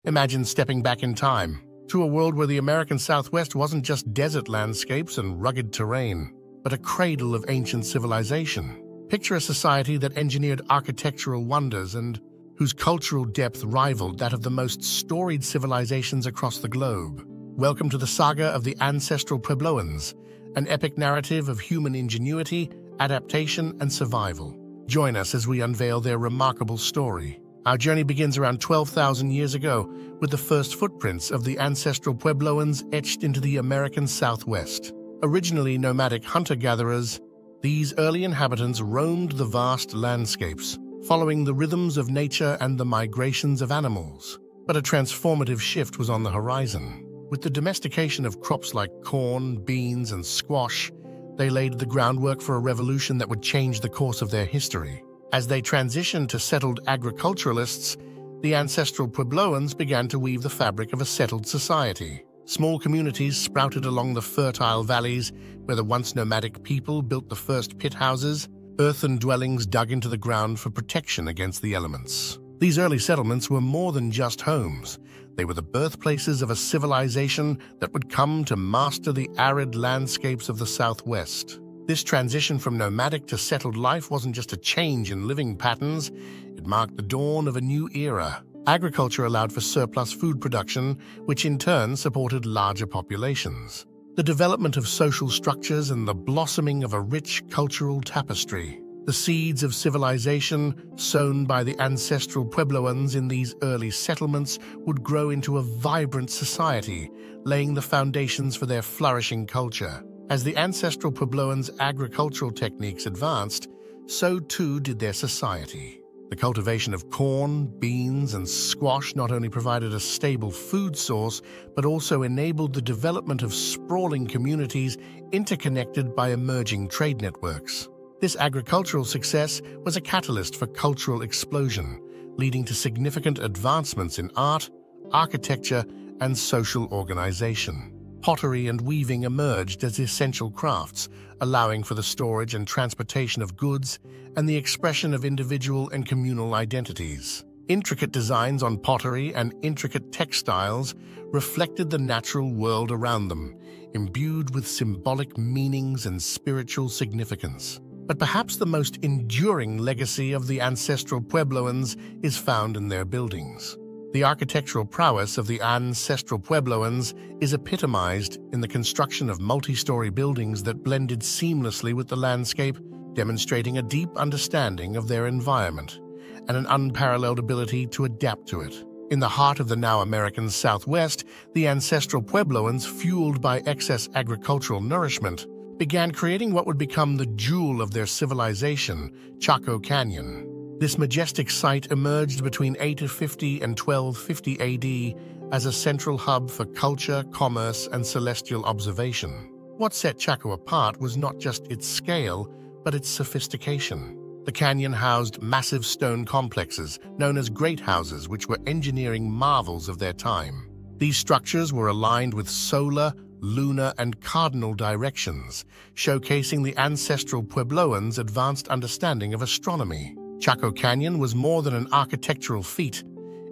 Imagine stepping back in time to a world where the American Southwest wasn't just desert landscapes and rugged terrain, but a cradle of ancient civilization. Picture a society that engineered architectural wonders and whose cultural depth rivaled that of the most storied civilizations across the globe. Welcome to the saga of the Ancestral Puebloans, an epic narrative of human ingenuity, adaptation, and survival. Join us as we unveil their remarkable story. Our journey begins around 12,000 years ago with the first footprints of the Ancestral Puebloans etched into the American Southwest. Originally nomadic hunter-gatherers, these early inhabitants roamed the vast landscapes, following the rhythms of nature and the migrations of animals. But a transformative shift was on the horizon. With the domestication of crops like corn, beans, and squash, they laid the groundwork for a revolution that would change the course of their history. As they transitioned to settled agriculturalists, the Ancestral Puebloans began to weave the fabric of a settled society. Small communities sprouted along the fertile valleys where the once nomadic people built the first pit houses, earthen dwellings dug into the ground for protection against the elements. These early settlements were more than just homes. They were the birthplaces of a civilization that would come to master the arid landscapes of the Southwest. This transition from nomadic to settled life wasn't just a change in living patterns, it marked the dawn of a new era. Agriculture allowed for surplus food production, which in turn supported larger populations. The development of social structures and the blossoming of a rich cultural tapestry. The seeds of civilization sown by the Ancestral Puebloans in these early settlements would grow into a vibrant society, laying the foundations for their flourishing culture. As the Ancestral Puebloans' agricultural techniques advanced, so too did their society. The cultivation of corn, beans, and squash not only provided a stable food source, but also enabled the development of sprawling communities interconnected by emerging trade networks. This agricultural success was a catalyst for cultural explosion, leading to significant advancements in art, architecture, and social organization. Pottery and weaving emerged as essential crafts, allowing for the storage and transportation of goods and the expression of individual and communal identities. Intricate designs on pottery and intricate textiles reflected the natural world around them, imbued with symbolic meanings and spiritual significance. But perhaps the most enduring legacy of the Ancestral Puebloans is found in their buildings. The architectural prowess of the Ancestral Puebloans is epitomized in the construction of multi-story buildings that blended seamlessly with the landscape, demonstrating a deep understanding of their environment and an unparalleled ability to adapt to it. In the heart of the now American Southwest, the Ancestral Puebloans, fueled by excess agricultural nourishment, began creating what would become the jewel of their civilization, Chaco Canyon. This majestic site emerged between 850 and 1250 AD as a central hub for culture, commerce, and celestial observation. What set Chaco apart was not just its scale, but its sophistication. The canyon housed massive stone complexes known as great houses, which were engineering marvels of their time. These structures were aligned with solar, lunar, and cardinal directions, showcasing the Ancestral Puebloans' advanced understanding of astronomy. Chaco Canyon was more than an architectural feat.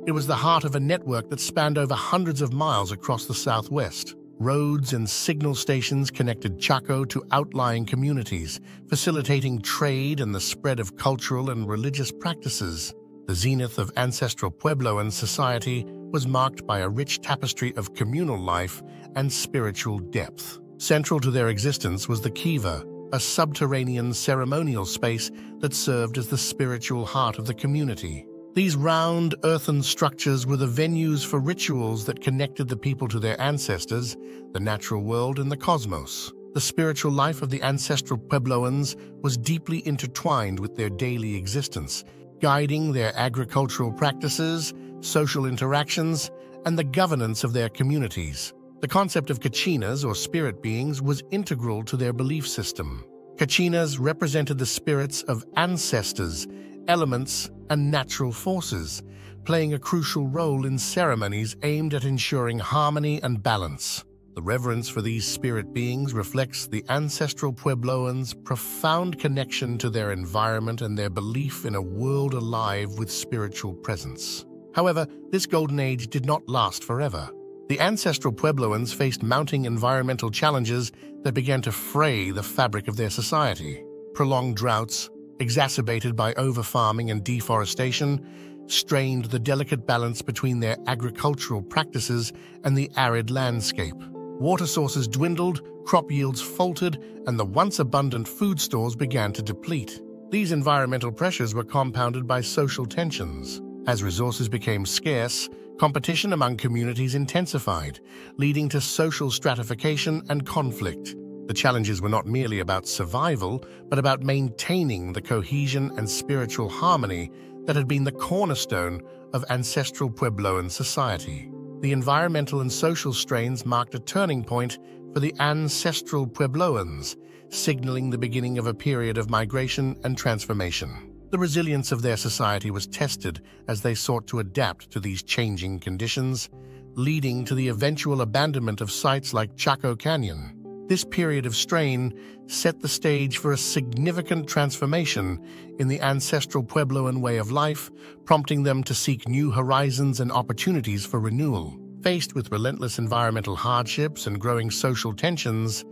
It was the heart of a network that spanned over hundreds of miles across the Southwest. Roads and signal stations connected Chaco to outlying communities, facilitating trade and the spread of cultural and religious practices. The zenith of Ancestral Puebloan society was marked by a rich tapestry of communal life and spiritual depth. Central to their existence was the kiva, a subterranean ceremonial space that served as the spiritual heart of the community. These round, earthen structures were the venues for rituals that connected the people to their ancestors, the natural world, and the cosmos. The spiritual life of the Ancestral Puebloans was deeply intertwined with their daily existence, guiding their agricultural practices, social interactions, and the governance of their communities. The concept of kachinas, or spirit beings, was integral to their belief system. Kachinas represented the spirits of ancestors, elements, and natural forces, playing a crucial role in ceremonies aimed at ensuring harmony and balance. The reverence for these spirit beings reflects the Ancestral Puebloans' profound connection to their environment and their belief in a world alive with spiritual presence. However, this golden age did not last forever. The ancestral Puebloans faced mounting environmental challenges that began to fray the fabric of their society. Prolonged droughts, exacerbated by overfarming and deforestation, strained the delicate balance between their agricultural practices and the arid landscape. Water sources dwindled, crop yields faltered, and the once abundant food stores began to deplete. These environmental pressures were compounded by social tensions. As resources became scarce, competition among communities intensified, leading to social stratification and conflict. The challenges were not merely about survival, but about maintaining the cohesion and spiritual harmony that had been the cornerstone of ancestral Puebloan society. The environmental and social strains marked a turning point for the ancestral Puebloans, signaling the beginning of a period of migration and transformation. The resilience of their society was tested as they sought to adapt to these changing conditions, leading to the eventual abandonment of sites like Chaco Canyon. This period of strain set the stage for a significant transformation in the ancestral Puebloan way of life, prompting them to seek new horizons and opportunities for renewal. Faced with relentless environmental hardships and growing social tensions,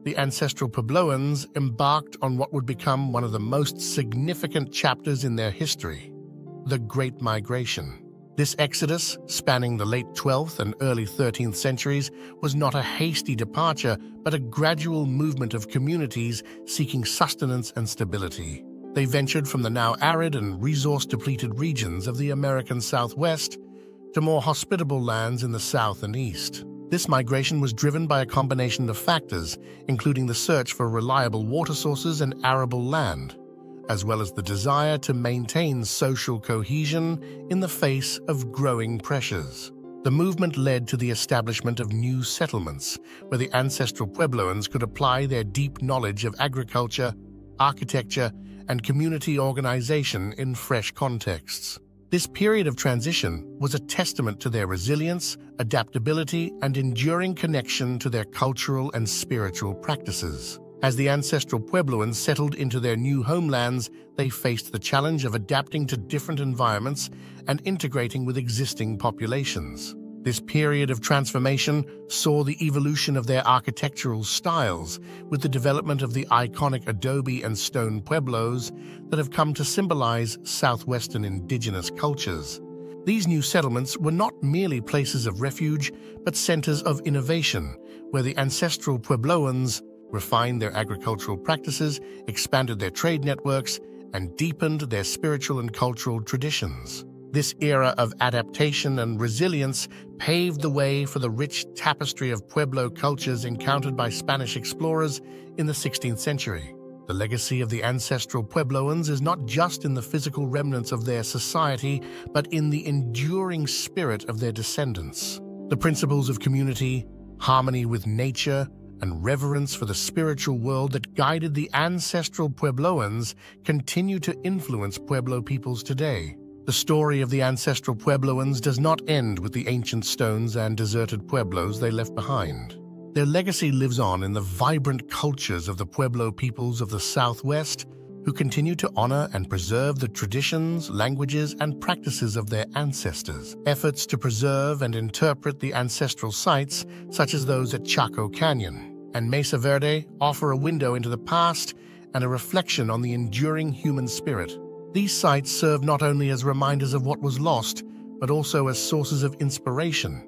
the ancestral Puebloans embarked on what would become one of the most significant chapters in their history, the Great Migration. This exodus, spanning the late 12th and early 13th centuries, was not a hasty departure, but a gradual movement of communities seeking sustenance and stability. They ventured from the now arid and resource-depleted regions of the American Southwest to more hospitable lands in the South and East. This migration was driven by a combination of factors, including the search for reliable water sources and arable land, as well as the desire to maintain social cohesion in the face of growing pressures. The movement led to the establishment of new settlements, where the ancestral Puebloans could apply their deep knowledge of agriculture, architecture, and community organization in fresh contexts. This period of transition was a testament to their resilience, adaptability, and enduring connection to their cultural and spiritual practices. As the ancestral Puebloans settled into their new homelands, they faced the challenge of adapting to different environments and integrating with existing populations. This period of transformation saw the evolution of their architectural styles, with the development of the iconic adobe and stone pueblos that have come to symbolize southwestern indigenous cultures. These new settlements were not merely places of refuge, but centers of innovation, where the ancestral Puebloans refined their agricultural practices, expanded their trade networks, and deepened their spiritual and cultural traditions. This era of adaptation and resilience paved the way for the rich tapestry of Pueblo cultures encountered by Spanish explorers in the 16th century. The legacy of the ancestral Puebloans is not just in the physical remnants of their society, but in the enduring spirit of their descendants. The principles of community, harmony with nature, and reverence for the spiritual world that guided the ancestral Puebloans continue to influence Pueblo peoples today. The story of the ancestral Puebloans does not end with the ancient stones and deserted pueblos they left behind. Their legacy lives on in the vibrant cultures of the Pueblo peoples of the Southwest, who continue to honor and preserve the traditions, languages, and practices of their ancestors. Efforts to preserve and interpret the ancestral sites, such as those at Chaco Canyon and Mesa Verde, offer a window into the past and a reflection on the enduring human spirit. These sites serve not only as reminders of what was lost, but also as sources of inspiration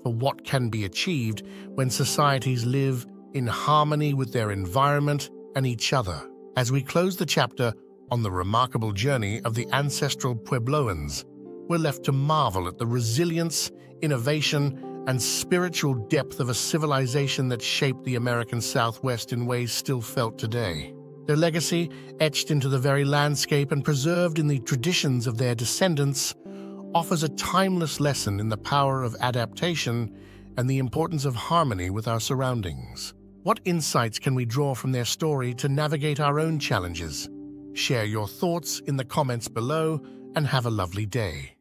for what can be achieved when societies live in harmony with their environment and each other. As we close the chapter on the remarkable journey of the ancestral Puebloans, we're left to marvel at the resilience, innovation, and spiritual depth of a civilization that shaped the American Southwest in ways still felt today. Their legacy, etched into the very landscape and preserved in the traditions of their descendants, offers a timeless lesson in the power of adaptation and the importance of harmony with our surroundings. What insights can we draw from their story to navigate our own challenges? Share your thoughts in the comments below and have a lovely day.